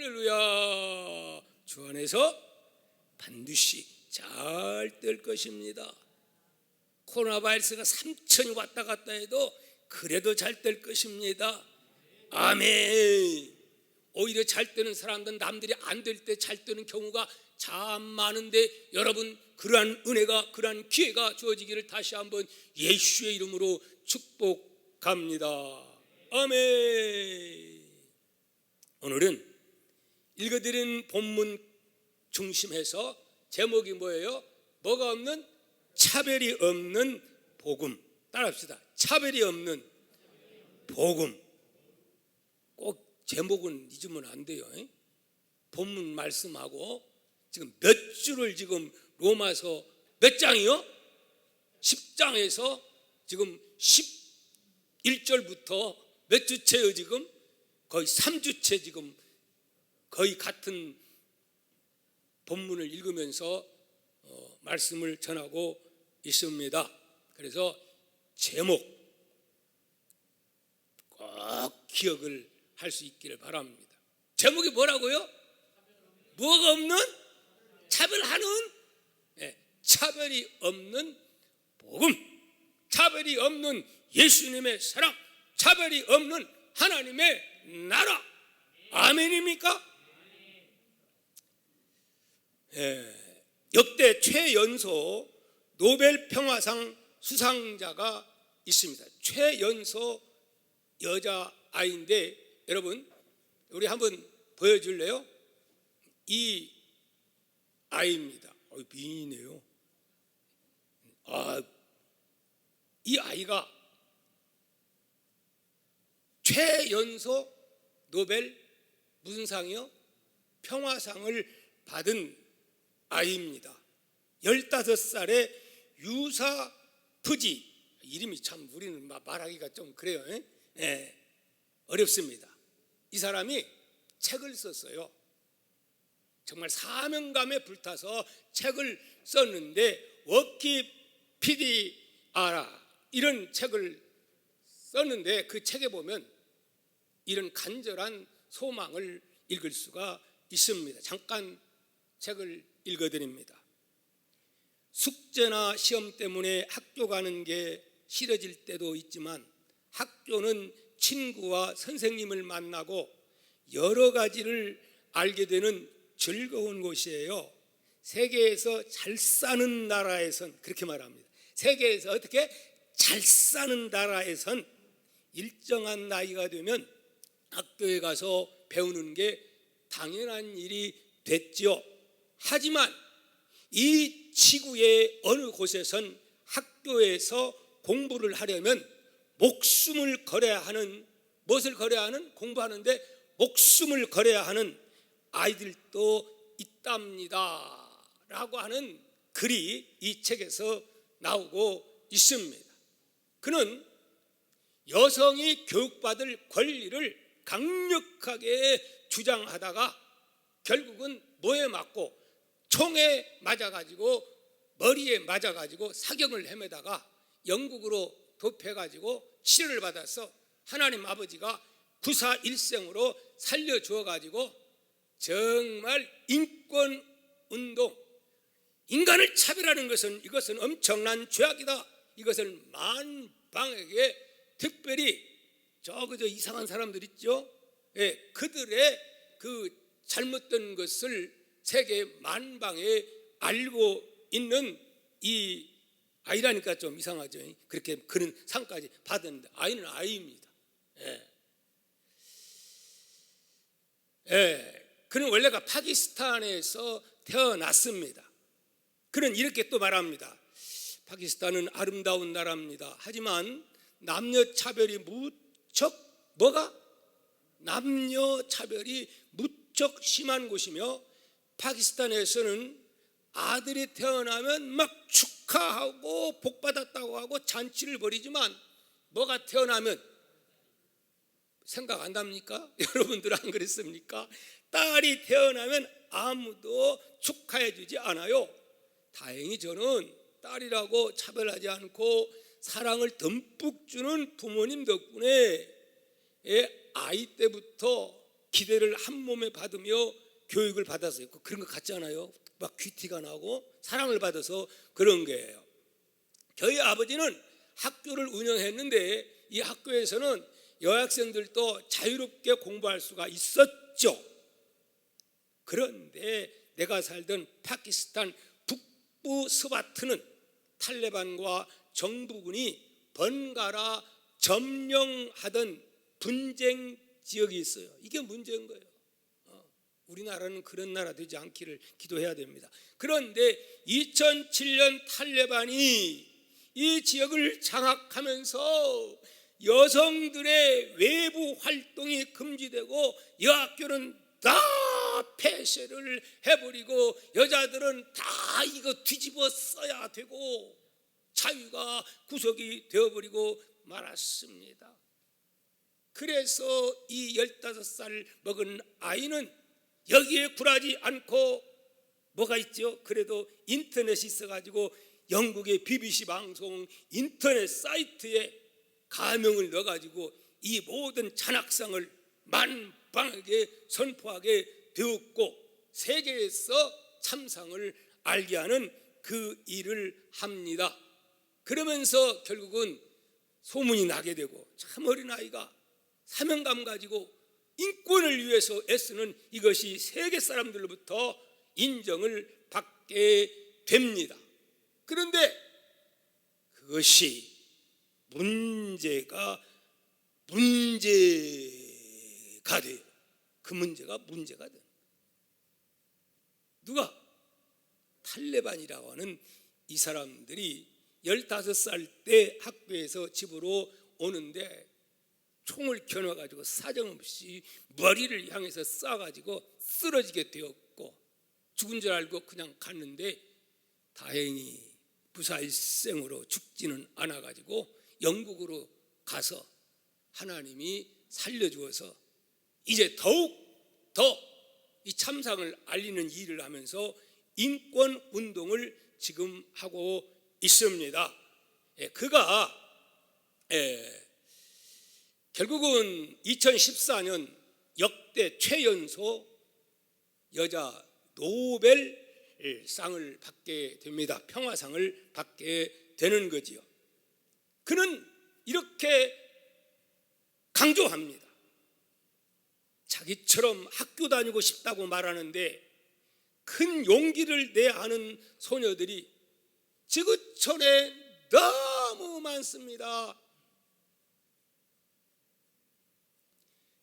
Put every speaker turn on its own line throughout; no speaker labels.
할렐루야. 주 안에서 반드시 잘 될 것입니다. 코로나 바이러스가 3천이 왔다 갔다 해도 그래도 잘 될 것입니다. 아멘. 오히려 잘 되는 사람들은 남들이 안 될 때 잘 되는 경우가 참 많은데, 여러분 그러한 은혜가, 그러한 기회가 주어지기를 다시 한번 예수의 이름으로 축복합니다. 아멘. 오늘은 읽어드린 본문 중심해서 제목이 뭐예요? 뭐가 없는? 차별이 없는 복음. 따라합시다. 차별이 없는 복음. 꼭 제목은 잊으면 안 돼요. 본문 말씀하고 지금 몇 줄을 지금 로마서 몇 장이요? 10장에서 지금 11절부터 몇 주째요? 지금 거의 3주째 지금 거의 같은 본문을 읽으면서 말씀을 전하고 있습니다. 그래서 제목 꼭 기억을 할 수 있기를 바랍니다. 제목이 뭐라고요? 뭐가 없는? 차별하는? 차별이 없는 복음, 차별이 없는 예수님의 사랑, 차별이 없는 하나님의 나라. 아멘입니까? 역대 최연소 노벨 평화상 수상자가 있습니다. 최연소 여자아이인데, 여러분 우리 한번 보여줄래요? 이 아이입니다. 미인이네요. 이 아이가 최연소 노벨 무슨 상이요? 평화상을 받은 아이입니다. 15살의 유사 푸지, 이름이 참 우리는 말하기가 좀 그래요. 어렵습니다. 이 사람이 책을 썼어요. 정말 사명감에 불타서 책을 썼는데, 워키피디아라 이런 책을 썼는데, 그 책에 보면 이런 간절한 소망을 읽을 수가 있습니다. 잠깐 책을 읽어드립니다. 숙제나 시험 때문에 학교 가는 게 싫어질 때도 있지만, 학교는 친구와 선생님을 만나고 여러 가지를 알게 되는 즐거운 곳이에요. 세계에서 잘 사는 나라에선, 그렇게 말합니다. 세계에서 어떻게 잘 사는 나라에선 일정한 나이가 되면 학교에 가서 배우는 게 당연한 일이 됐지요. 하지만 이 지구의 어느 곳에선 학교에서 공부를 하려면 목숨을 걸어야 하는, 무엇을 걸어야 하는? 공부하는데 목숨을 걸어야 하는 아이들도 있답니다 라고 하는 글이 이 책에서 나오고 있습니다. 그는 여성이 교육받을 권리를 강력하게 주장하다가 결국은 뭐에 맞고? 총에 맞아가지고, 머리에 맞아가지고 사경을 헤매다가 영국으로 도피해가지고 치료를 받아서 하나님 아버지가 구사 일생으로 살려주어가지고 정말 인권운동, 인간을 차별하는 것은, 이것은 엄청난 죄악이다, 이것을 만방에게, 특별히 저 이상한 사람들 있죠? 그들의 그 잘못된 것을 세계 만방에 알고 있는 이 아이라니까 좀 이상하죠. 그렇게 그런 상까지 받았는데, 아이는 아이입니다. 그는 원래가 파키스탄에서 태어났습니다. 그는 이렇게 또 말합니다. 파키스탄은 아름다운 나라입니다. 하지만 남녀 차별이 무척, 뭐가? 남녀 차별이 무척 심한 곳이며, 파키스탄에서는 아들이 태어나면 막 축하하고 복 받았다고 하고 잔치를 벌이지만, 뭐가 태어나면 생각 안 납니까? 여러분들 안 그랬습니까? 딸이 태어나면 아무도 축하해 주지 않아요. 다행히 저는 딸이라고 차별하지 않고 사랑을 듬뿍 주는 부모님 덕분에 아이 때부터 기대를 한 몸에 받으며 교육을 받았어요. 그런 거 같지 않아요? 막 귀티가 나고 사랑을 받아서 그런 거예요. 저희 아버지는 학교를 운영했는데 이 학교에서는 여학생들도 자유롭게 공부할 수가 있었죠. 그런데 내가 살던 파키스탄 북부 스와트는 탈레반과 정부군이 번갈아 점령하던 분쟁 지역이 있어요. 이게 문제인 거예요. 우리나라는 그런 나라 되지 않기를 기도해야 됩니다. 그런데 2007년 탈레반이 이 지역을 장악하면서 여성들의 외부 활동이 금지되고 여학교는 다 폐쇄를 해버리고 여자들은 다 이거 뒤집어 써야 되고 자유가 구속이 되어버리고 말았습니다. 그래서 이 15살 먹은 아이는 여기에 굴하지 않고 뭐가 있죠? 그래도 인터넷이 있어가지고 영국의 BBC 방송 인터넷 사이트에 가명을 넣어가지고 이 모든 잔악상을 만방하게 선포하게 되었고 세계에서 참상을 알게 하는 그 일을 합니다. 그러면서 결국은 소문이 나게 되고 참 어린아이가 사명감 가지고 인권을 위해서 애쓰는 이것이 세계 사람들로부터 인정을 받게 됩니다. 그런데 그것이 문제가 돼요. 그 문제가 돼요. 누가? 탈레반이라고 하는 이 사람들이 15살 때 학교에서 집으로 오는데 총을 겨눠가지고 사정없이 머리를 향해서 쏴가지고 쓰러지게 되었고 죽은 줄 알고 그냥 갔는데 다행히 부사일생으로 죽지는 않아가지고 영국으로 가서 하나님이 살려주어서 이제 더욱 더 이 참상을 알리는 일을 하면서 인권 운동을 지금 하고 있습니다. 그가 결국은 2014년 역대 최연소 여자 노벨상을 받게 됩니다. 평화상을 받게 되는 거지요. 그는 이렇게 강조합니다. 자기처럼 학교 다니고 싶다고 말하는데 큰 용기를 내야 하는 소녀들이 지구촌에 너무 많습니다.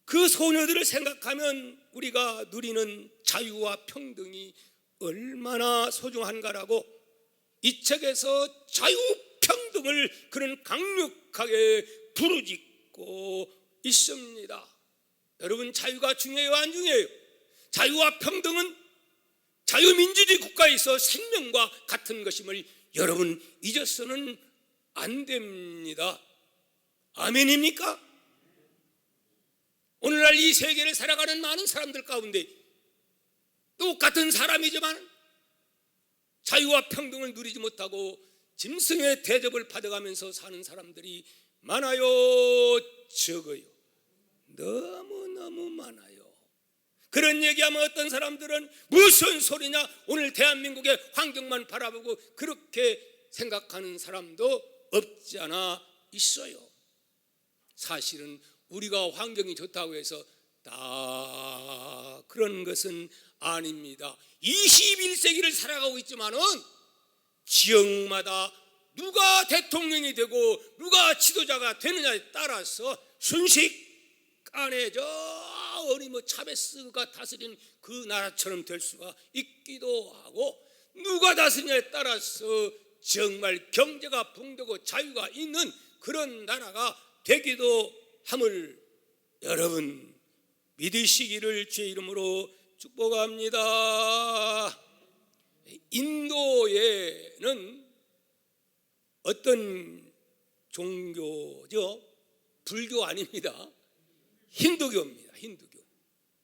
그 소녀들을 생각하면 우리가 누리는 자유와 평등이 얼마나 소중한가라고 이 책에서 자유평등을 그는 강력하게 부르짖고 있습니다. 여러분, 자유가 중요해요, 안 중요해요? 자유와 평등은 자유민주주의 국가에서 생명과 같은 것임을 여러분 잊어서는 안 됩니다. 아멘입니까? 오늘날 이 세계를 살아가는 많은 사람들 가운데 똑같은 사람이지만 자유와 평등을 누리지 못하고 짐승의 대접을 받아가면서 사는 사람들이 많아요, 적어요? 너무너무 많아요. 그런 얘기하면 어떤 사람들은 무슨 소리냐, 오늘 대한민국의 환경만 바라보고 그렇게 생각하는 사람도 없지 않아 있어요. 사실은 우리가 환경이 좋다고 해서 다 그런 것은 아닙니다. 21세기를 살아가고 있지만은 지역마다 누가 대통령이 되고 누가 지도자가 되느냐에 따라서 순식간에 저 어리 차베스가 다스린 그 나라처럼 될 수가 있기도 하고 누가 다스리냐에 따라서 정말 경제가 풍부하고 자유가 있는 그런 나라가 되기도 함을 여러분 믿으시기를 주의 이름으로 축복합니다. 인도에는 어떤 종교죠? 불교 아닙니다. 힌두교입니다. 힌두교.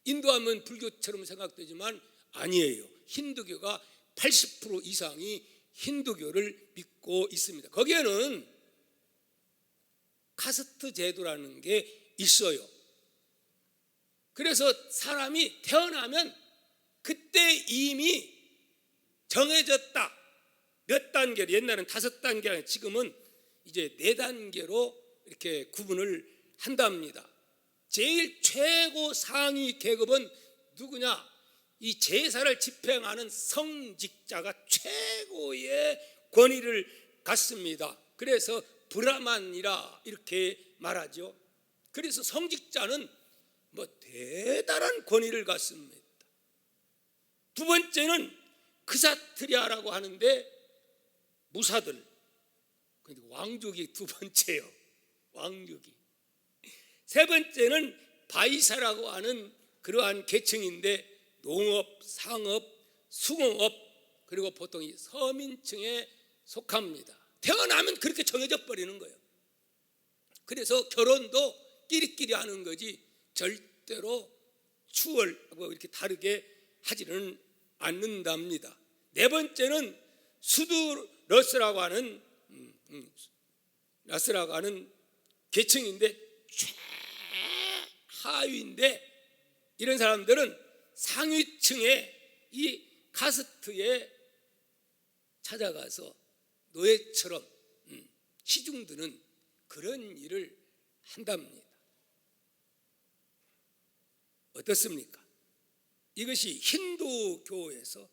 인도하면 불교처럼 생각되지만 아니에요. 힌두교가 80% 이상이 힌두교를 믿고 있습니다. 거기에는 카스트 제도라는 게 있어요. 그래서 사람이 태어나면 그때 이미 정해졌다. 몇 단계로, 옛날엔 5단계, 지금은 이제 4단계로 이렇게 구분을 한답니다. 제일 최고 상위 계급은 누구냐? 이 제사를 집행하는 성직자가 최고의 권위를 갖습니다. 그래서 브라만이라 이렇게 말하죠. 그래서 성직자는 대단한 권위를 갖습니다. 두 번째는 크사트리아라고 하는데 무사들, 왕족이 두 번째요. 왕족이. 세 번째는 바이사라고 하는 그러한 계층인데 농업, 상업, 수공업, 그리고 보통 이 서민층에 속합니다. 태어나면 그렇게 정해져 버리는 거예요. 그래서 결혼도 끼리끼리 하는 거지 절대로 추월하고 이렇게 다르게 하지는 않는답니다. 네 번째는 수두러스라고 하는 계층인데 최하위인데, 이런 사람들은 상위층의 이 카스트에 찾아가서 노예처럼 시중드는 그런 일을 한답니다. 어떻습니까? 이것이 힌두교에서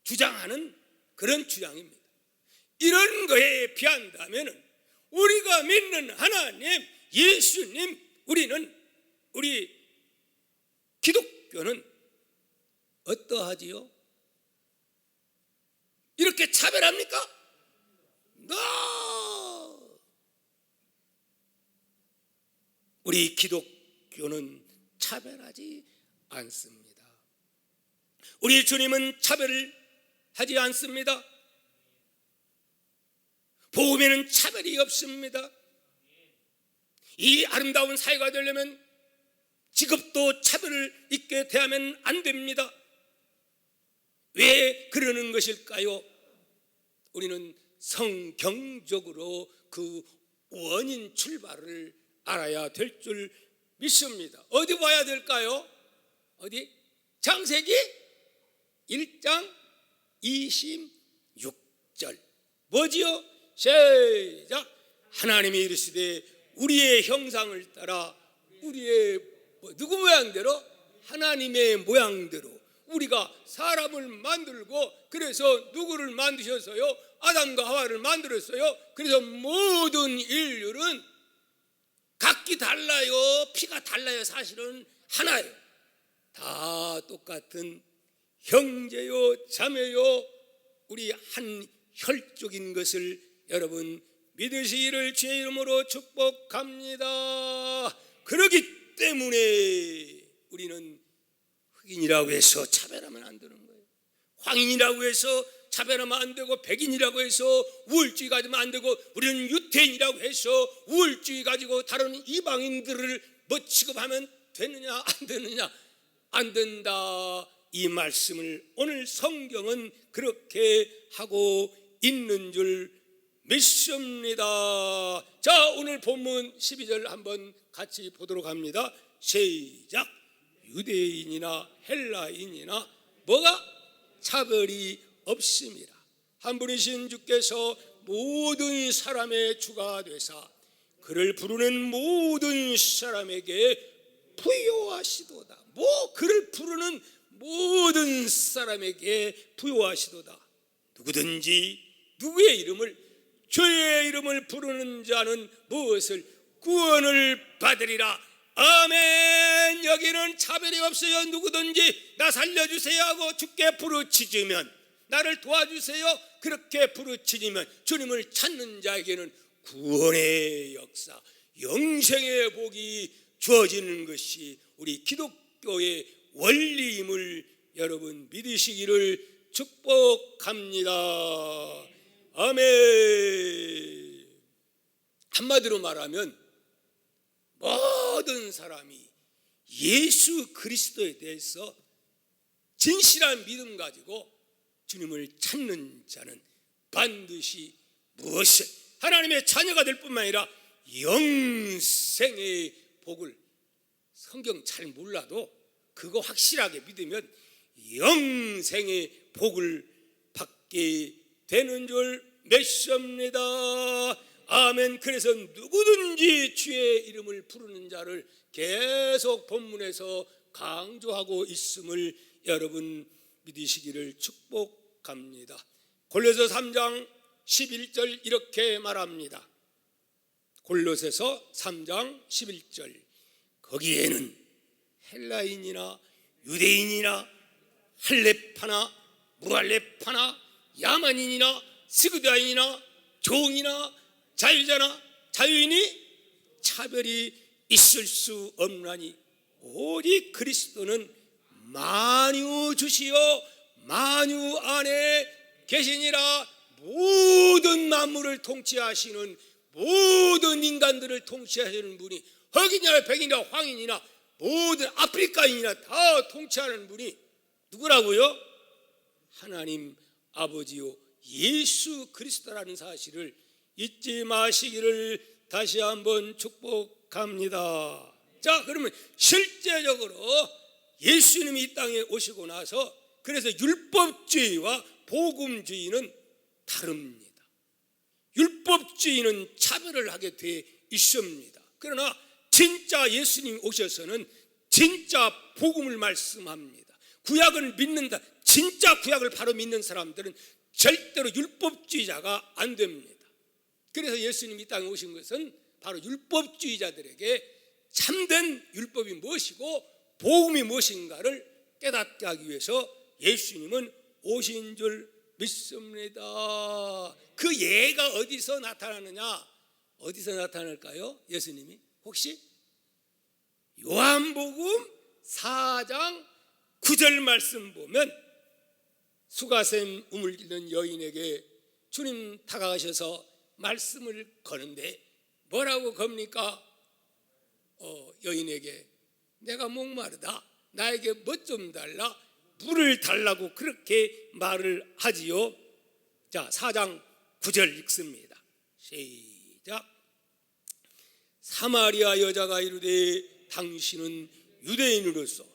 주장하는 그런 주장입니다. 이런 거에 비한다면 우리가 믿는 하나님, 예수님, 우리 기독교는 어떠하지요? 이렇게 차별합니까? No! 우리 기독교는 차별하지 않습니다. 우리 주님은 차별을 하지 않습니다. 복음에는 차별이 없습니다. 이 아름다운 사회가 되려면 직업도 차별을 있게 대하면 안 됩니다. 왜 그러는 것일까요? 우리는 성경적으로 그 원인 출발을 알아야 될 줄 믿습니다. 어디 봐야 될까요? 어디? 창세기 1장 26절. 뭐지요? 시작. 하나님이 이르시되 우리의 형상을 따라 우리의 누구 모양대로? 하나님의 모양대로 우리가 사람을 만들고, 그래서 누구를 만드셨어요? 아담과 하와를 만들었어요. 그래서 모든 인류는 각기 달라요. 피가 달라요. 사실은 하나예요. 다 똑같은 형제요 자매요, 우리 한 혈족인 것을 여러분 믿으시기를 주의 이름으로 축복합니다. 그렇기 때문에 우리는 흑인이라고 해서 차별하면 안 되는 거예요. 황인이라고 해서 차별하면 안 되고, 백인이라고 해서 우월주의 가지면 안 되고, 우리는 유태인이라고 해서 우월주의 가지고 다른 이방인들을 취급하면 되느냐 안 되느냐? 안 된다. 이 말씀을 오늘 성경은 그렇게 하고 있는 줄 믿습니다. 자, 오늘 본문 12절 한번 같이 보도록 합니다. 시작. 유대인이나 헬라인이나 뭐가? 차별이 없습니다. 한 분이신 주께서 모든 사람의 주가 되사 그를 부르는 모든 사람에게 부요하시도다. 그를 부르는 모든 사람에게 부요하시도다. 누구든지 누구의 이름을, 주의 이름을 부르는 자는 무엇을? 구원을 받으리라. 아멘. 여기는 차별이 없어요. 누구든지 나 살려주세요 하고 주께 부르짖으면, 나를 도와주세요 그렇게 부르짖으면 주님을 찾는 자에게는 구원의 역사, 영생의 복이 주어지는 것이 우리 기독교의 원리임을 여러분 믿으시기를 축복합니다. 아멘. 한마디로 말하면 모든 사람이 예수 그리스도에 대해서 진실한 믿음 가지고 주님을 찾는 자는 반드시 무엇을? 하나님의 자녀가 될 뿐만 아니라 영생의 복을 성경 잘 몰라도 그거 확실하게 믿으면 영생의 복을 받게 되는 줄 믿습니다. 아멘. 그래서 누구든지 주의 이름을 부르는 자를 계속 본문에서 강조하고 있음을 여러분 믿으시기를 축복합니다. 골로새 3장 11절 이렇게 말합니다. 골로새서 3장 11절 거기에는 헬라인이나 유대인이나 할렙파나 무할렙파나 야만인이나 스그다인이나 종이나 자유자나 자유인이 차별이 있을 수 없나니 오직 그리스도는 만유 주시오 만유 안에 계시니라. 모든 만물을 통치하시는 모든 인간들을 통치하시는 분이 흑인이나 백인이나 황인이나 모든 아프리카인이나 다 통치하는 분이 누구라고요? 하나님 아버지요 예수 그리스도라는 사실을 잊지 마시기를 다시 한번 축복합니다. 자, 그러면 실제적으로 예수님이 이 땅에 오시고 나서 그래서 율법주의와 복음주의는 다릅니다. 율법주의는 차별을 하게 돼 있습니다. 그러나 진짜 예수님이 오셔서는 진짜 복음을 말씀합니다. 구약을 믿는다. 진짜 구약을 바로 믿는 사람들은 절대로 율법주의자가 안 됩니다. 그래서 예수님이 이 땅에 오신 것은 바로 율법주의자들에게 참된 율법이 무엇이고 복음이 무엇인가를 깨닫게 하기 위해서 예수님은 오신 줄 믿습니다. 그 예가 어디서 나타나느냐? 어디서 나타날까요? 예수님이 혹시 요한복음 4장 9절 말씀 보면 수가샘 우물 깃는 여인에게 주님 다가가셔서 말씀을 거는데 뭐라고 겁니까? 여인에게 내가 목마르다 나에게 뭐 좀 달라 물을 달라고 그렇게 말을 하지요. 자, 4장 9절 읽습니다. 시작. 사마리아 여자가 이르되 당신은 유대인으로서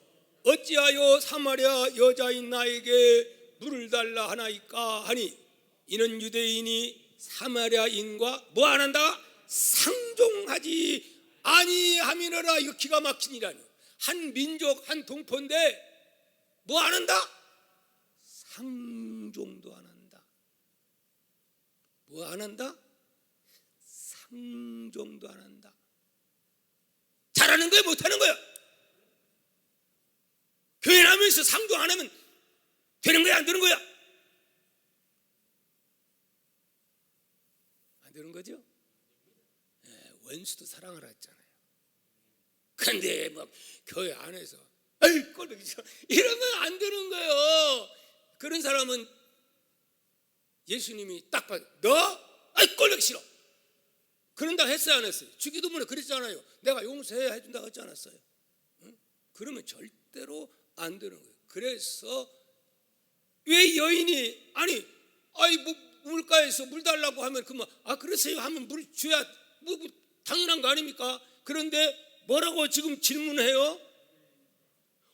어찌하여 사마리아 여자인 나에게 물을 달라 하나이까 하니 이는 유대인이 사마리아인과 뭐 안 한다? 상종하지 아니함이니라. 이거 기가 막히니라니. 한 민족 한 동포인데 뭐 안 한다? 상종도 안 한다. 뭐 안 한다? 상종도 안 한다. 잘하는 거야 못하는 거야? 교회 나면서 상종 안 하면 되는 거야 안 되는 거야? 안 되는 거죠? 원수도 사랑하라 했잖아요. 근데 막 교회 안에서 아이 꼴보기 싫어 이러면 안 되는 거예요. 그런 사람은 예수님이 딱 봐, 너 아이 꼴보기 싫어 그런다 했어요 안 했어요? 주기도문에 그랬잖아요. 내가 용서해야 해준다고 하지 않았어요? 응? 그러면 절대로 안 되는 거예요. 그래서 왜 여인이 아이 뭐 물가에서 물 달라고 하면 그만 그러세요 하면 물 줘야 뭐 당연한 거 아닙니까? 그런데 뭐라고 지금 질문해요?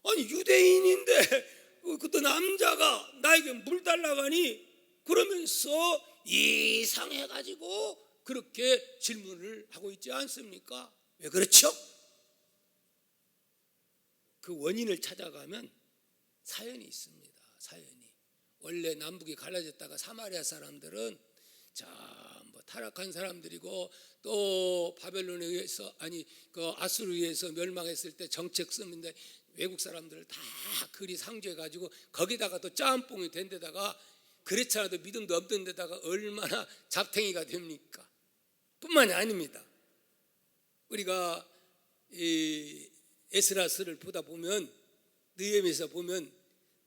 아니 유대인인데 그것도 남자가 나에게 물 달라고 하니 그러면서 이상해가지고 그렇게 질문을 하고 있지 않습니까? 왜 그렇죠? 그 원인을 찾아가면 사연이 있습니다. 사연이. 원래 남북이 갈라졌다가 사마리아 사람들은 뭐 타락한 사람들이고 또 바벨론에 의해서 그 아수르에 의해서 멸망했을 때 정책섬인데 외국 사람들을 다 그리 상주해가지고 거기다가 또 짬뽕이 된 데다가 그렇지 않아도 믿음도 없던 데다가 얼마나 잡탱이가 됩니까? 뿐만이 아닙니다. 우리가 이 에스라스를 보다 보면 느헤미야서 보면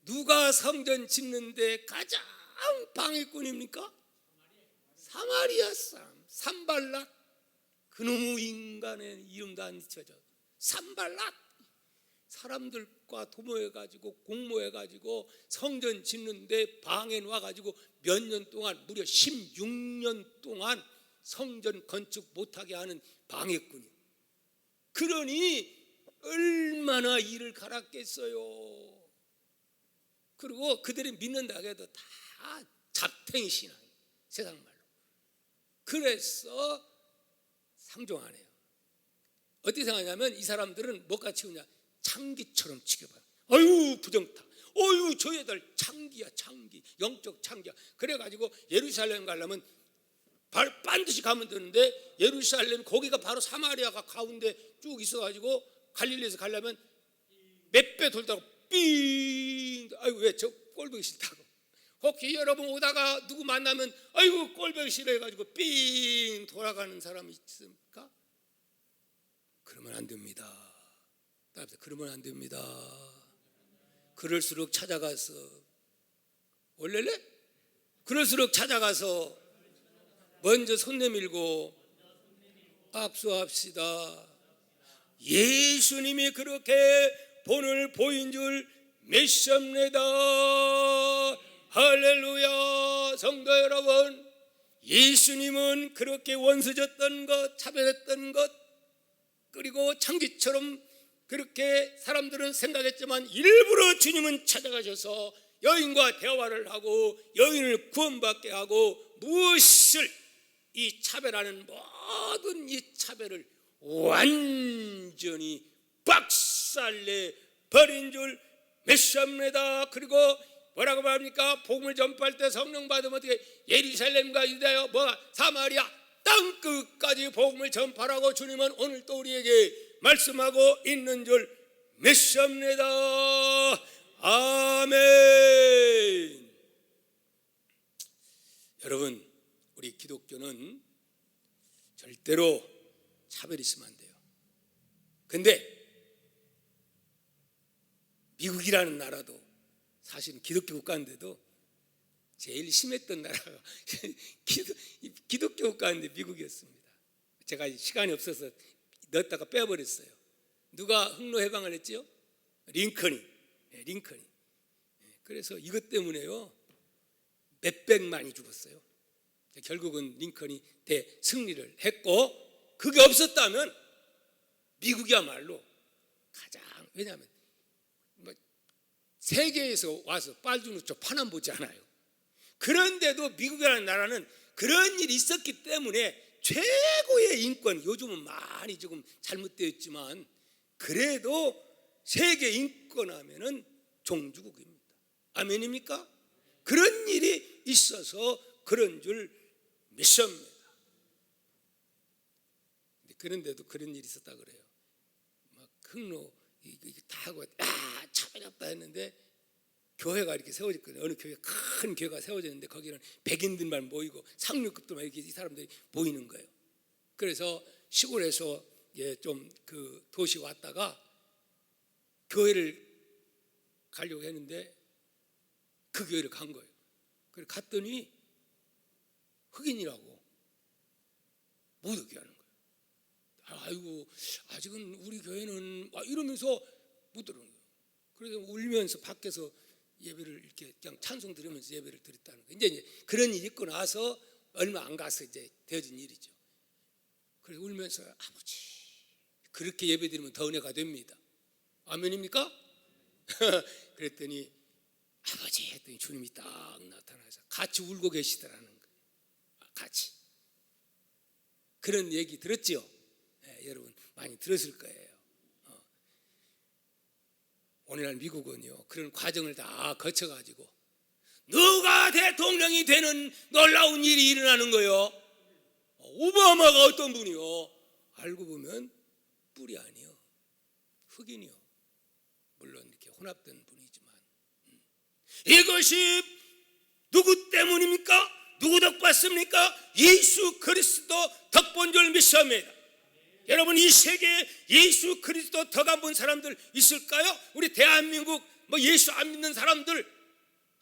누가 성전 짓는데 가장 방해꾼입니까? 사마리아 사람 산발랏. 그놈의 인간의 이름도 안 잊혀져. 산발랏. 사람들과 도모해가지고 공모해가지고 성전 짓는데 방해 와가지고 몇 년 동안 무려 16년 동안 성전 건축 못하게 하는 방해꾼이. 그러니 얼마나 이를 갈았겠어요. 그리고 그들이 믿는다고 해도 다 잡탱이 신앙이에요, 세상 말로. 그래서 상종하네요. 어떻게 생각하냐면 이 사람들은 뭐가 치우냐, 창기처럼 치겨봐요. 아유 부정타, 어유 저 애들 창기야, 창기, 영적 창기야. 그래가지고 예루살렘 가려면 반드시 가면 되는데, 예루살렘 거기가 바로 사마리아가 가운데 쭉 있어가지고 갈릴리에서 가려면 몇 배 돌다가 삥, 아이고 왜 저 꼴보기 싫다고. 혹시 여러분 오다가 누구 만나면 아이고 꼴보기 싫어 해가지고 삥 돌아가는 사람이 있습니까? 그러면 안 됩니다. 그러면 안 됩니다. 그럴수록 찾아가서, 원래래? 그럴수록 찾아가서 먼저 손 내밀고 악수합시다. 예수님이 그렇게 본을 보인 줄 믿습니다. 할렐루야. 성도 여러분, 예수님은 그렇게 원수졌던 것, 차별했던 것, 그리고 창기처럼 그렇게 사람들은 생각했지만 일부러 주님은 찾아가셔서 여인과 대화를 하고 여인을 구원받게 하고, 무엇을 이 차별하는 모든 이 차별을 완전히 박살내 버린 줄 믿습니다. 그리고 뭐라고 말합니까? 복음을 전파할 때 성령 받으면 어떻게 예루살렘과 유다야 사마리아 땅끝까지 복음을 전파하고 주님은 오늘 또 우리에게 말씀하고 있는 줄 믿습니다. 아멘. 여러분, 우리 기독교는 절대로 차별이 있으면 안 돼요. 근데 미국이라는 나라도 사실은 기독교 국가인데도 제일 심했던 나라가 기독교 국가인데 미국이었습니다. 제가 시간이 없어서 넣었다가 빼버렸어요. 누가 흑로 해방을 했지요? 링컨이. 그래서 이것 때문에요 몇백만이 죽었어요. 결국은 링컨이 대승리를 했고, 그게 없었다면 미국이야말로 가장, 왜냐하면 세계에서 와서 빨주노초 파남 보지 않아요. 그런데도 미국이라는 나라는 그런 일이 있었기 때문에 최고의 인권, 요즘은 많이 조금 잘못되어 있지만 그래도 세계 인권하면은 종주국입니다. 아멘입니까? 그런 일이 있어서 그런 줄 믿습니다. 그런데도 그런 일이 있었다 그래요. 막 흑로 다 하고 차별했다 했는데 교회가 이렇게 세워졌거든요. 어느 교회, 큰 교회가 세워졌는데 거기는 백인들만 모이고 상류급들만 이렇게 이 사람들이 모이는 거예요. 그래서 시골에서 좀 그 도시 왔다가 교회를 가려고 했는데 그 교회를 간 거예요. 그래서 갔더니 흑인이라고 못 오게 하는 거예요. 아이고 아직은 우리 교회는 이러면서 못 들어오는 거예요. 그래서 울면서 밖에서 예배를 이렇게 그냥 찬송 들으면서 예배를 드렸다는 거예요. 이제 그런 일이 있고 나서 얼마 안 가서 이제 되어진 일이죠. 그래서 울면서 아버지, 그렇게 예배 드리면 더 은혜가 됩니다. 아멘입니까? 그랬더니 아버지 했더니 주님이 딱 나타나서 같이 울고 계시더라는 거예요. 같이. 그런 얘기 들었죠? 네, 여러분 많이 들었을 거예요. 오늘날 미국은요 그런 과정을 다 거쳐가지고 누가 대통령이 되는 놀라운 일이 일어나는 거예요. 오바마가 어떤 분이요? 알고 보면 뿔이 아니요, 흑인이요. 물론 이렇게 혼합된 분이지만 이것이 누구 때문입니까? 누구 덕 받습니까? 예수 그리스도 덕 본 줄 믿습니다. 여러분, 이 세계에 예수 그리스도 덕 안 본 사람들 있을까요? 우리 대한민국 예수 안 믿는 사람들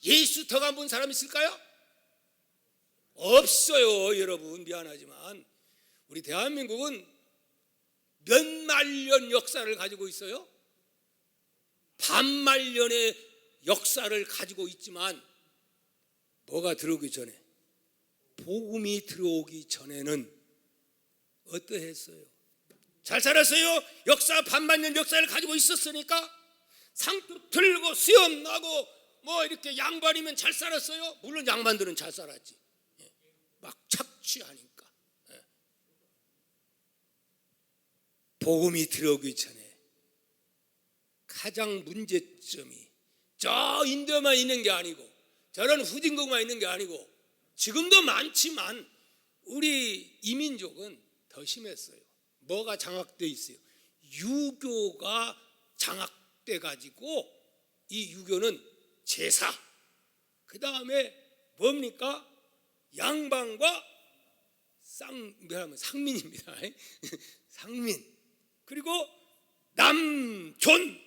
예수 덕 안 본 사람 있을까요? 없어요. 여러분 미안하지만 우리 대한민국은 몇만 년 역사를 가지고 있어요. 반만년의 역사를 가지고 있지만 뭐가 들어오기 전에, 복음이 들어오기 전에는 어떠했어요? 잘 살았어요. 역사 반만년 역사를 가지고 있었으니까 상투 틀고 수염 나고 뭐 이렇게 양반이면 잘 살았어요. 물론 양반들은 잘 살았지. 막 착취하니까. 복음이 들어오기 전에 가장 문제점이 저 인도만 있는 게 아니고 저런 후진국만 있는 게 아니고 지금도 많지만 우리 이민족은 더 심했어요. 뭐가 장악돼 있어요? 유교가 장악돼 가지고 이 유교는 제사, 그 다음에 뭡니까? 양반과 상민입니다. 상민. 그리고 남존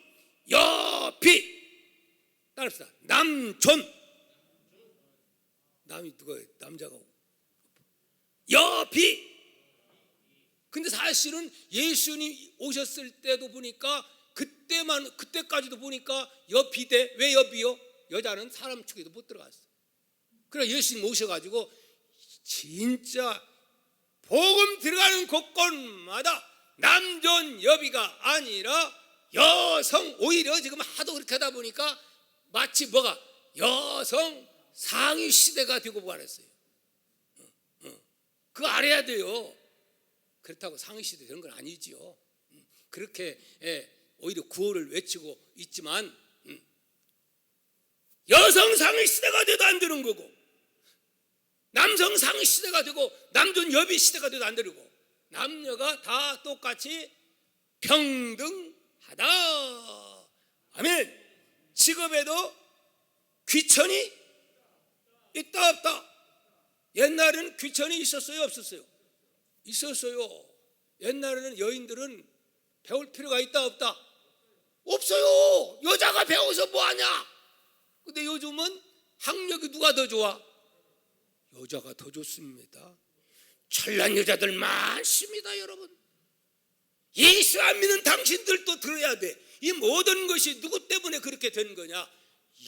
여비. 따릅시다. 남존. 남이 누가 남자가 여비. 근데 사실은 예수님 오셨을 때도 보니까 그때까지도 보니까 여비대. 왜 여비요? 여자는 사람 축에도 못 들어갔어. 그래 예수님 오셔가지고 진짜 복음 들어가는 곳곳마다 남존 여비가 아니라 여성, 오히려 지금 하도 그렇게 하다 보니까 마치 뭐가 여성 상위 시대가 되고 말았어요. 그거 알아야 돼요. 그렇다고 상위 시대 되는 건 아니지요. 그렇게 오히려 구호를 외치고 있지만 여성 상위 시대가 돼도 안 되는 거고 남성 상위 시대가 되고 남존 여비 시대가 돼도 안 되고 남녀가 다 똑같이 평등하다. 아멘. 직업에도 귀천이 있다 없다. 옛날에는 귀천이 있었어요 없었어요? 있었어요. 옛날에는 여인들은 배울 필요가 있다 없다? 없어요. 여자가 배워서 뭐하냐? 근데 요즘은 학력이 누가 더 좋아? 여자가 더 좋습니다. 찬란 여자들 많습니다. 여러분, 예수 안 믿는 당신들도 들어야 돼. 이 모든 것이 누구 때문에 그렇게 된 거냐?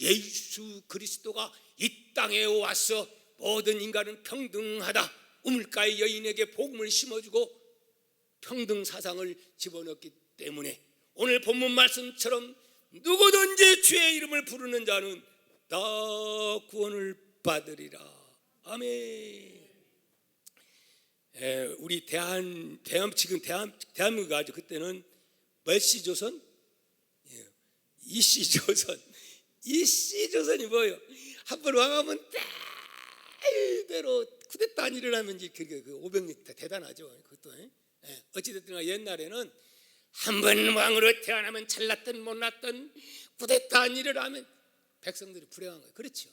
예수 그리스도가 이 땅에 와서 모든 인간은 평등하다, 우물가의 여인에게 복음을 심어주고 평등 사상을 집어넣기 때문에 오늘 본문 말씀처럼 누구든지 주의 이름을 부르는 자는 다 구원을 받으리라. 아멘. 우리 대한민국 아주 그때는 몇 시조선? 이씨조선. 이씨조선이 뭐예요? 한번 왕하면 대대로 쿠데타 안 일어나면 이제 그 500년 대단하죠. 그것도. 어찌됐든 옛날에는 한 번 왕으로 태어나면 잘났든 못났든 쿠데타 안 일어나면 백성들이 불행한 거예요. 그렇죠.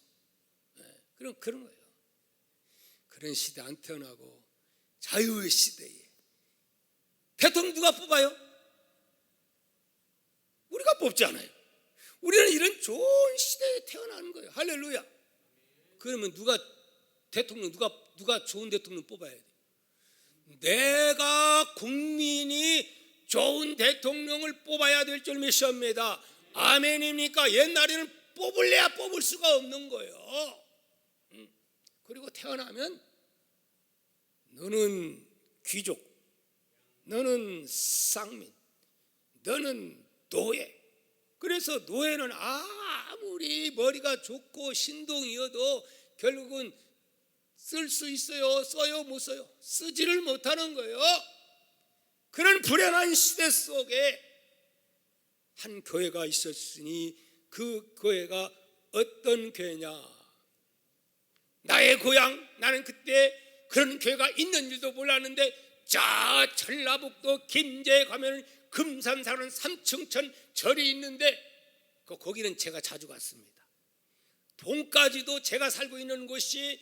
그런 거예요. 그런 시대 안 태어나고 자유의 시대에 대통령 누가 뽑아요? 우리가 뽑지 않아요. 우리는 이런 좋은 시대에 태어나는 거예요. 할렐루야. 그러면 누가 좋은 대통령 뽑아야 돼? 내가 국민이 좋은 대통령을 뽑아야 될 줄 믿습니다. 아멘입니까? 옛날에는 뽑을래야 뽑을 수가 없는 거예요. 그리고 태어나면 너는 귀족, 너는 쌍민, 너는 노예. 그래서 노예는 아무리 머리가 좋고 신동이어도 결국은 쓸 수 있어요? 써요? 못 써요? 쓰지를 못하는 거예요. 그런 불행한 시대 속에 한 교회가 있었으니 그 교회가 어떤 교회냐? 나의 고향, 나는 그때 그런 교회가 있는 줄도 몰랐는데 자 전라북도 김제에 가면 금산사는 삼층천 절이 있는데 거기는 제가 자주 갔습니다. 동까지도 제가 살고 있는 곳이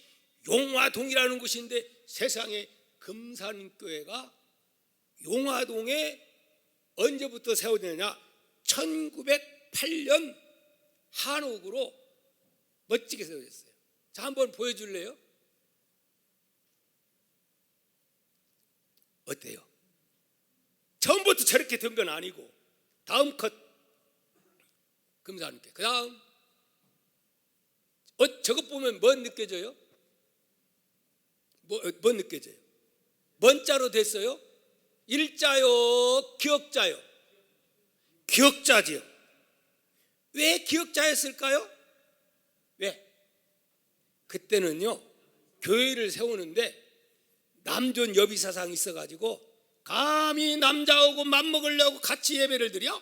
용화동이라는 곳인데 세상에 금산교회가 용화동에 언제부터 세워졌느냐? 1908년 한옥으로 멋지게 세워졌어요. 자, 한번 보여줄래요? 어때요? 처음부터 저렇게 된 건 아니고 다음 컷 금산교회. 그 다음 저것 보면 뭐 느껴져요? 뭐 느껴져요? 뭔 자로 됐어요? 일자요, 기역자요? 기역자지요. 왜 기역자였을까요? 왜? 그때는요, 교회를 세우는데 남존 여비사상이 있어가지고 감히 남자하고 맘먹으려고 같이 예배를 드려?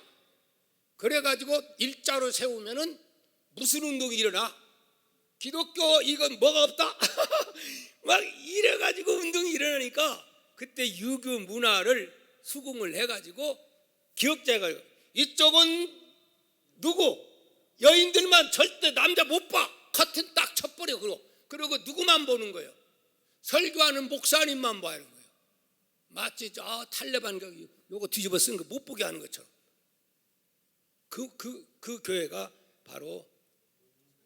그래가지고 일자로 세우면은 무슨 운동이 일어나? 기독교 이건 뭐가 없다? 막 이래가지고 운동이 일어나니까 그때 유교 문화를 수긍을 해가지고 기억자가 이쪽은 누구? 여인들만 절대 남자 못 봐. 커튼 딱 쳐버려. 그러고 누구만 보는 거예요? 설교하는 목사님만 봐야 하는 거예요. 마치 탈레반 요거 뒤집어 쓴 거 못 보게 하는 것처럼. 그 교회가 바로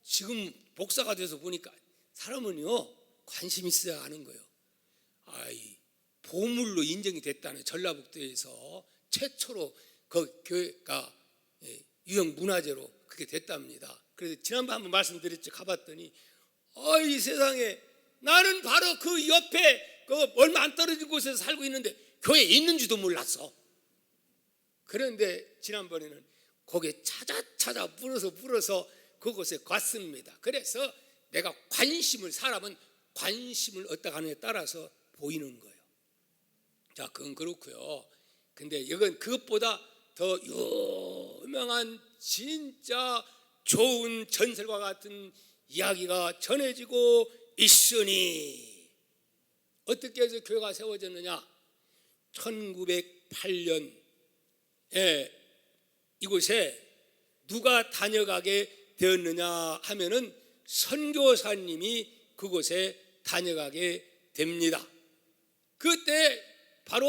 지금 목사가 돼서 보니까 사람은요 관심 있어야 하는 거예요. 보물로 인정이 됐다는 전라북도에서 최초로 그 교회가 유형 문화재로 그게 됐답니다. 그래서 지난번 한번 말씀드렸죠. 가봤더니 이 세상에 나는 바로 그 옆에 그 얼마 안 떨어진 곳에서 살고 있는데 교회에 있는지도 몰랐어. 그런데 지난번에는 거기에 찾아 물어서 그곳에 갔습니다. 그래서 내가 사람은 관심을 얻다 가느냐에 따라서 보이는 거예요. 자, 그건 그렇고요. 근데 이건 그것보다 더 유명한 진짜 좋은 전설과 같은 이야기가 전해지고 있으니 어떻게 해서 교회가 세워졌느냐? 1908년에 이곳에 누가 다녀가게 되었느냐 하면은 선교사님이 그곳에 다녀가게 됩니다. 그때 바로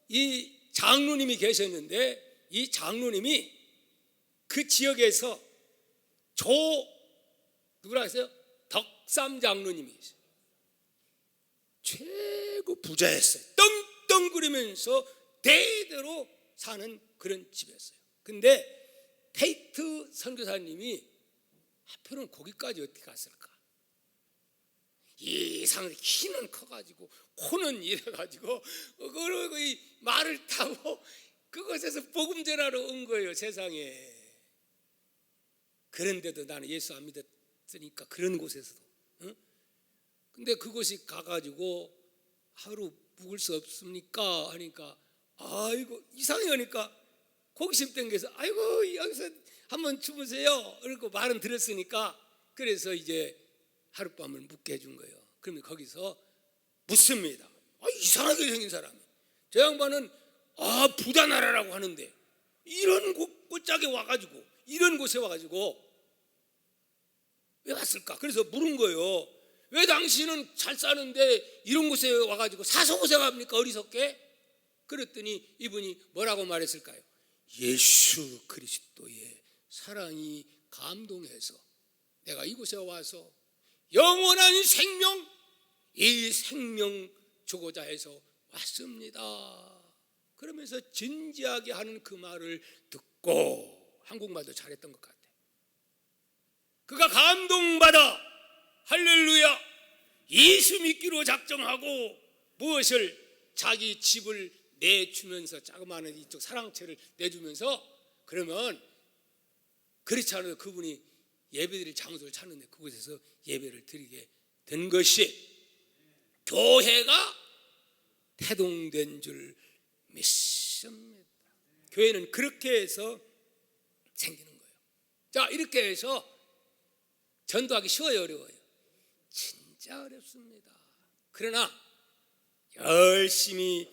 이 장로님이 계셨는데 이 장로님이 그 지역에서 누구라 했어요? 덕삼 장로님이 계세요. 최고 부자였어요. 떵떵거리면서 대대로 사는 그런 집이었어요. 근데 테이트 선교사님이 하필은 거기까지 어떻게 갔을까? 이상하게 키는 커가지고 코는 이래가지고 그리고 이 말을 타고 그곳에서 복음 전하러 온 거예요. 세상에. 그런데도 나는 예수 안 믿었으니까 그런 곳에서도 근데 그곳이 가가지고 하루 묵을 수 없습니까? 하니까 아이고 이상해 하니까 호기심 땡겨서 아이고 여기서 한번 주무세요. 그리고 말은 들었으니까 그래서 이제 하룻밤을 묵게 해준 거예요. 그러면 거기서 묻습니다. 이상하게 생긴 사람이. 저 양반은 부자 나라라고 하는데 이런 곳짝에 와가지고 이런 곳에 와가지고 왜 왔을까? 그래서 물은 거예요. 왜 당신은 잘 사는데 이런 곳에 와가지고 사소고생합니까? 어리석게? 그랬더니 이분이 뭐라고 말했을까요? 예수 그리스도의 사랑이 감동해서 내가 이곳에 와서 영원한 생명, 이 생명 주고자 해서 왔습니다. 그러면서 진지하게 하는 그 말을 듣고 한국말도 잘했던 것 같아요. 그가 감동받아 할렐루야 예수 믿기로 작정하고 무엇을 자기 집을 내주면서 자그마한 이쪽 사랑채를 내주면서 그러면 그렇지 않아도 그분이 예배드릴 장소를 찾는데 그곳에서 예배를 드리게 된 것이 교회가 태동된 줄 믿습니다. 교회는 그렇게 해서 생기는 거예요. 자, 이렇게 해서 전도하기 쉬워요, 어려워요? 진짜 어렵습니다. 그러나 열심히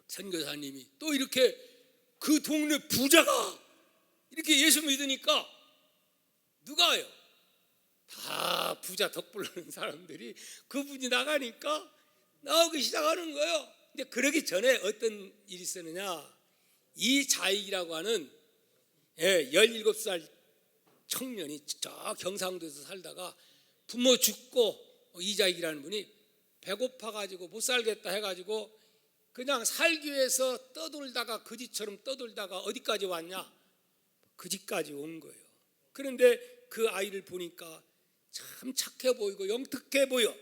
선교사님이 또 이렇게 그 동네 부자가 이렇게 예수 믿으니까 누가요? 다 부자 덕불나는 사람들이 그분이 나가니까 나오기 시작하는 거예요. 근데 그러기 전에 어떤 일이 있었느냐? 이자익이라고 하는 17살 청년이 저 경상도에서 살다가 부모 죽고 이자익이라는 분이 배고파가지고 못 살겠다 해가지고 그냥 살기 위해서 떠돌다가 거지처럼 떠돌다가 어디까지 왔냐? 그 집까지 온 거예요. 그런데 그 아이를 보니까 참 착해 보이고 영특해 보여.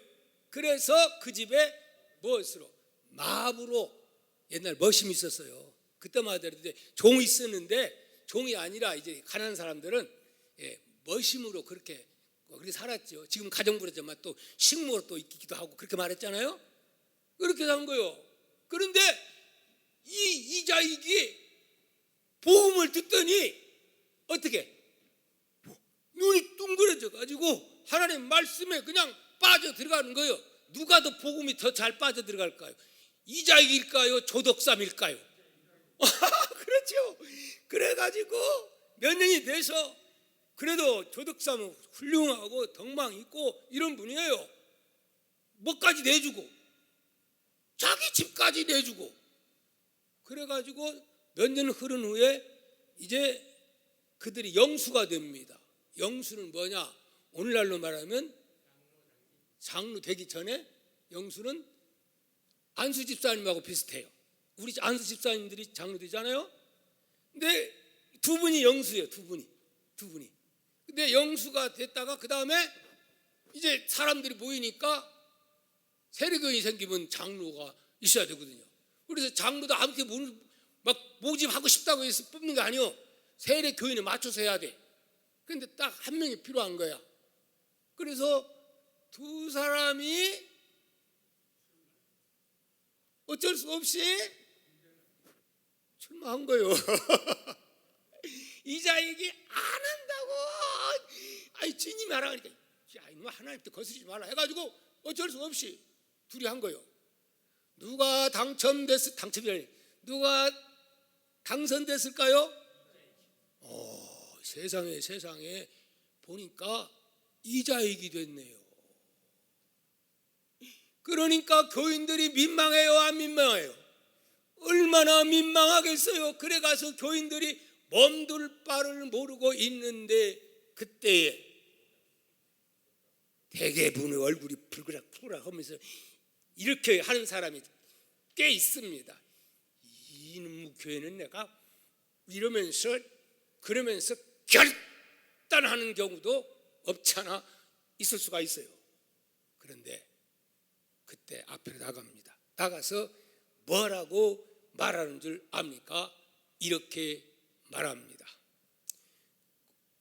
그래서 그 집에 무엇으로? 마부로 옛날 머심이 있었어요. 그때마다 종이 있었는데 종이 아니라 이제 가난한 사람들은 머심으로 그렇게 살았죠. 지금 가정부르지만 또 식모로 또 있기도 하고 그렇게 말했잖아요. 그렇게 산 거요. 그런데 이자익이 복음을 듣더니 어떻게 눈이 둥그러져 가지고 하나님 말씀에 그냥 빠져 들어가는 거예요. 누가 더 복음이 더 잘 빠져 들어갈까요? 이자익일까요? 조덕삼일까요? 그렇죠. 그래가지고 몇 년이 돼서 그래도 조덕삼은 훌륭하고 덕망 있고 이런 분이에요. 뭐까지 내주고 자기 집까지 내주고 그래가지고 몇 년 흐른 후에 이제 그들이 영수가 됩니다. 영수는 뭐냐? 오늘날로 말하면 장로 되기 전에 영수는 안수 집사님하고 비슷해요. 우리 안수 집사님들이 장로 되잖아요. 근데 두 분이 영수예요. 두 분이. 근데 영수가 됐다가 그 다음에 이제 사람들이 모이니까 세례교인이 생기면 장로가 있어야 되거든요. 그래서 장로도 아무렇게 막 모집하고 싶다고 해서 뽑는 게 아니요. 세례교인에 맞춰서 해야 돼. 근데 딱 한 명이 필요한 거야. 그래서 두 사람이 어쩔 수 없이 출마한 거예요. 이자익이 안 한다고. 아니 주님이 하라 그러니까 야 이놈아 하나님께 거스르지 말라 해가지고 어쩔 수 없이 둘이 한 거예요. 누가 당첨이 아니라 누가 당선됐을까요? 세상에 보니까 이자익이 됐네요. 그러니까 교인들이 민망해요, 안 민망해요? 얼마나 민망하겠어요. 그래 가서 교인들이 몸둘 바를 모르고 있는데 그때에 대개분의 얼굴이 붉으락 하면서 이렇게 하는 사람이 꽤 있습니다. 이놈의 교회는 내가 그러면서 결단하는 경우도 없잖아 있을 수가 있어요. 그런데 그때 앞으로 나갑니다. 나가서 뭐라고 말하는 줄 압니까? 이렇게 말합니다.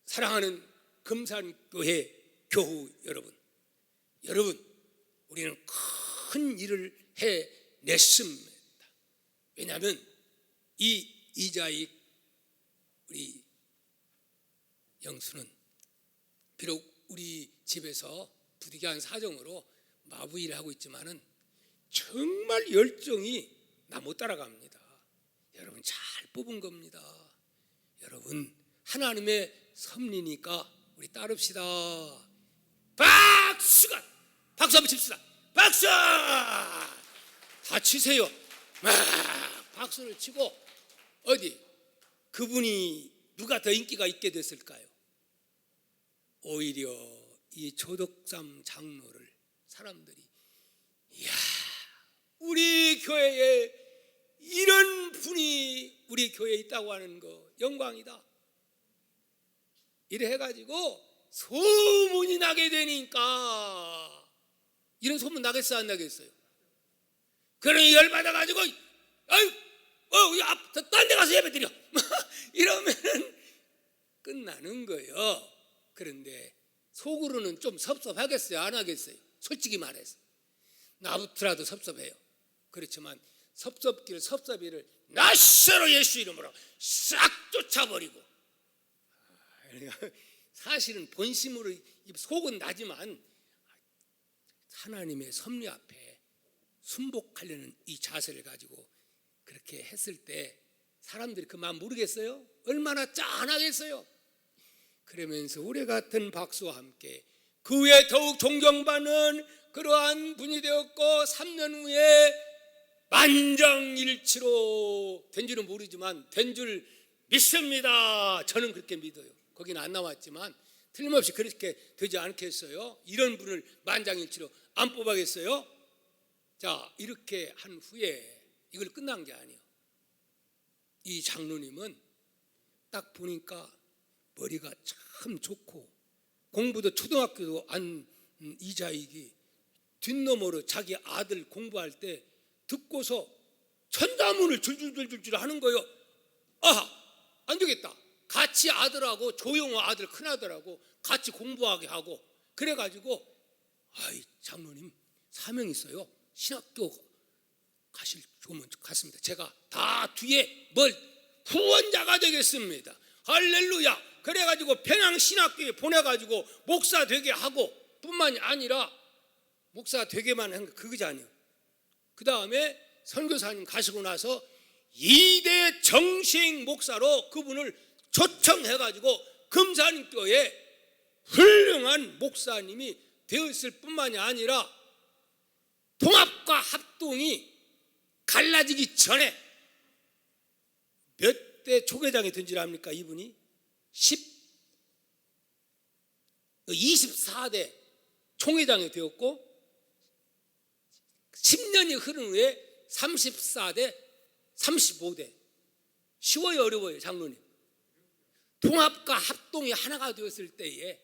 사랑하는 금산교회 교우 여러분 우리는 큰 일을 해냈습니다. 왜냐하면 이 이자익 우리 영수는 비록 우리 집에서 부득이한 사정으로 마부일을 하고 있지만은 정말 열정이 나 못 따라갑니다. 여러분 잘 뽑은 겁니다. 여러분 하나님의 섭리니까 우리 따릅시다. 박수 한번 칩시다. 박수 다 치세요. 막 박수를 치고 어디 그분이 누가 더 인기가 있게 됐을까요? 오히려 이 조덕삼 장로를 사람들이 이야 우리 교회에 이런 분이 우리 교회에 있다고 하는 거 영광이다. 이래 해가지고 소문이 나게 되니까 이런 소문 나겠어 안 나겠어요? 그러니 열받아가지고 딴 데 가서 예배 드려 이러면은 끝나는 거예요. 그런데 속으로는 좀 섭섭하겠어요 안 하겠어요? 솔직히 말해서 나부터라도 섭섭해요. 그렇지만 섭섭이를 낯으로 예수 이름으로 싹 쫓아버리고 사실은 본심으로 속은 나지만 하나님의 섭리 앞에 순복하려는 이 자세를 가지고 그렇게 했을 때 사람들이 그 마음 모르겠어요? 얼마나 짠하겠어요? 그러면서 우리 같은 박수와 함께 그 후에 더욱 존경받는 그러한 분이 되었고 3년 후에 만장일치로 된 줄은 모르지만 된 줄 믿습니다. 저는 그렇게 믿어요. 거기는 안 나왔지만 틀림없이 그렇게 되지 않겠어요? 이런 분을 만장일치로 안 뽑아겠어요? 자 이렇게 한 후에 이걸 끝난 게 아니에요. 이 장로님은 딱 보니까 머리가 참 좋고 공부도 초등학교도 안 이자익이 뒷너머로 자기 아들 공부할 때 듣고서 천자문을 줄줄줄줄 하는 거예요. 아, 안 되겠다. 같이 아들하고 조용호 아들 큰아들하고 같이 공부하게 하고, 그래가지고 아이 장로님 사명 있어요. 신학교 가실 조문 갔습니다. 제가 다 뒤에 뭘 후원자가 되겠습니다. 할렐루야. 그래가지고 평양신학교에 보내가지고 목사 되게 하고, 뿐만이 아니라 목사 되게만 한 거 그거지 아니에요. 그 다음에 선교사님 가시고 나서 2대 정식 목사로 그분을 초청해가지고 금산교회 훌륭한 목사님이 되었을 뿐만이 아니라 통합과 합동이 갈라지기 전에 몇 대 초계장이 된 줄 압니까? 이분이 24대 총회장이 되었고, 10년이 흐른 후에 34대 35대. 쉬워요 어려워요 장로님? 통합과 합동이 하나가 되었을 때에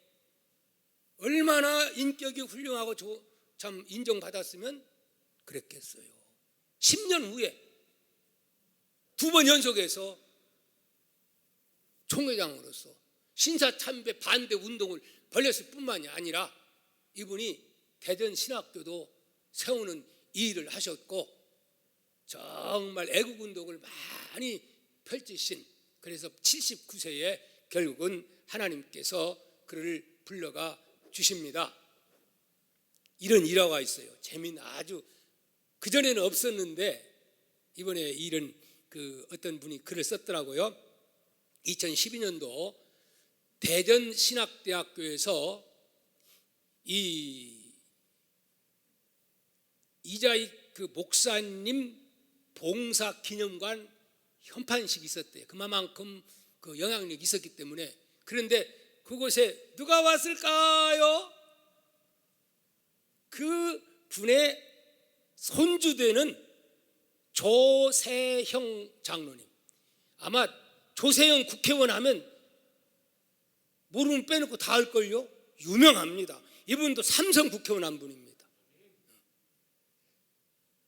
얼마나 인격이 훌륭하고 참 인정받았으면 그랬겠어요. 10년 후에 2번 연속해서 총회장으로서 신사참배 반대 운동을 벌였을 뿐만이 아니라 이분이 대전신학교도 세우는 일을 하셨고, 정말 애국운동을 많이 펼치신, 그래서 79세에 결국은 하나님께서 그를 불러가 주십니다. 이런 일화가 있어요. 재미는 아주, 그전에는 없었는데 이번에 이런 어떤 분이 글을 썼더라고요. 2012년도 대전신학대학교에서 이자익 목사님 봉사기념관 현판식이 있었대요. 그만큼 그 영향력이 있었기 때문에. 그런데 그곳에 누가 왔을까요? 그 분의 손주되는 조세형 장로님. 아마 조세형 국회의원 하면 모르면 빼놓고 다 알걸요? 유명합니다. 이분도 삼성 국회의원 한 분입니다.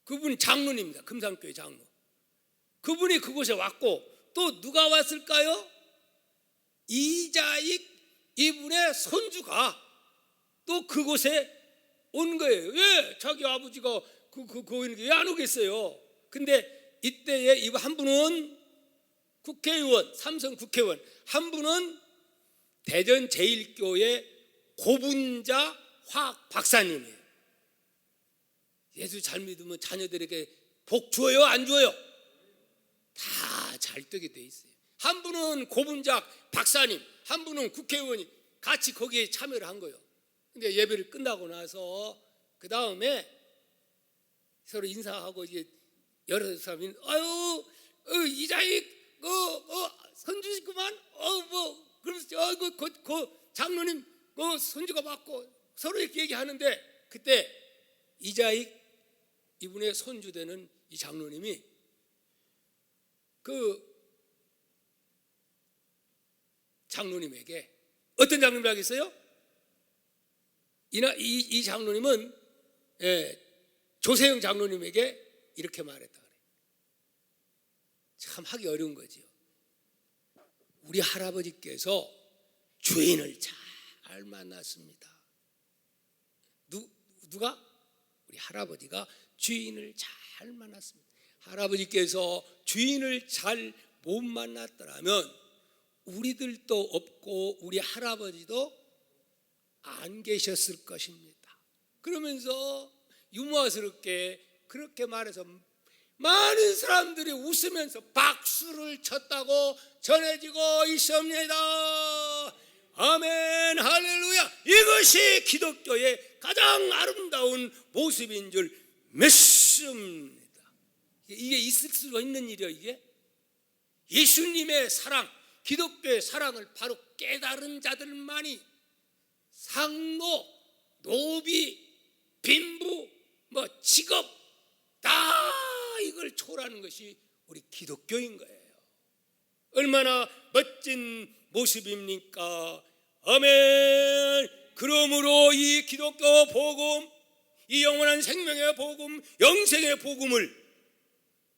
그분이 장로님입니다. 금산교회 장로. 그분이 그곳에 왔고, 또 누가 왔을까요? 이자익 이분의 손주가 또 그곳에 온 거예요. 왜? 자기 아버지가 왜 안 오겠어요? 근데 이때에 이분 한 분은 국회의원, 삼성 국회의원, 한 분은 대전 제1교회 고분자 화학 박사님이에요. 예수 잘 믿으면 자녀들에게 복 주어요? 안 주어요? 다 잘 되게 돼 있어요. 한 분은 고분자 박사님, 한 분은 국회의원이 같이 거기에 참여를 한 거예요. 근데 예배를 끝나고 나서 그 다음에 서로 인사하고 이제 여러 사람이 이자익 손주시구만. 그러면서 그 장로님 손주가 맞고 서로 이렇게 얘기하는데, 그때 이자익 이분의 손주되는 이 장로님이 그 장로님에게 어떤 장로님이라고 했어요? 이 장로님은 조세영 장로님에게 이렇게 말했다 그래요. 참 하기 어려운 거지요. 우리 할아버지께서 주인을 잘 만났습니다. 누가? 우리 할아버지가 주인을 잘 만났습니다. 할아버지께서 주인을 잘 못 만났더라면 우리들도 없고 우리 할아버지도 안 계셨을 것입니다. 그러면서 유머스럽게 그렇게 말해서 많은 사람들이 웃으면서 박수를 쳤다고 전해지고 있습니다. 아멘, 할렐루야. 이것이 기독교의 가장 아름다운 모습인 줄 믿습니다. 이게 있을 수 있는 일이에요. 이게 예수님의 사랑, 기독교의 사랑을 바로 깨달은 자들만이 상노, 노비, 빈부, 직업 다 이걸 초월하는 것이 우리 기독교인 거예요. 얼마나 멋진 모습입니까? 아멘. 그러므로 이 기독교 복음, 이 영원한 생명의 복음, 영생의 복음을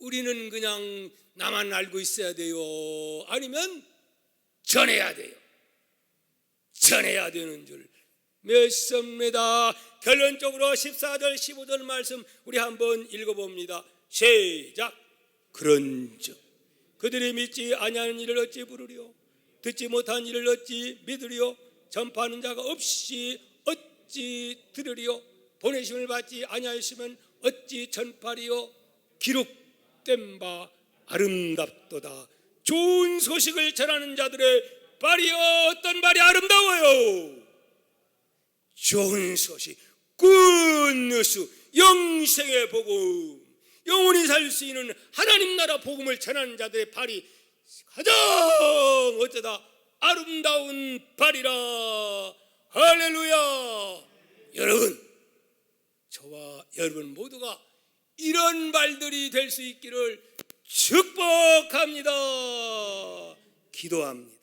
우리는 그냥 나만 알고 있어야 돼요? 아니면 전해야 돼요? 전해야 되는 줄 믿습니다. 결론적으로 14절 15절 말씀 우리 한번 읽어봅니다. 시작. 그런즉 그들이 믿지 아니하는 일을 어찌 부르리요? 듣지 못한 일을 어찌 믿으리요? 전파하는 자가 없이 어찌 들으리요? 보내심을 받지 아니하였으면 어찌 전파리요? 기록된 바 아름답도다. 좋은 소식을 전하는 자들의 발이요, 어떤 발이 아름다워요? 좋은 소식, 굿뉴스, 영생의 복음, 영원히 살 수 있는 하나님 나라 복음을 전하는 자들의 발이 가장 어쩌다 아름다운 발이라. 할렐루야. 여러분, 저와 여러분 모두가 이런 발들이 될 수 있기를 축복합니다. 기도합니다.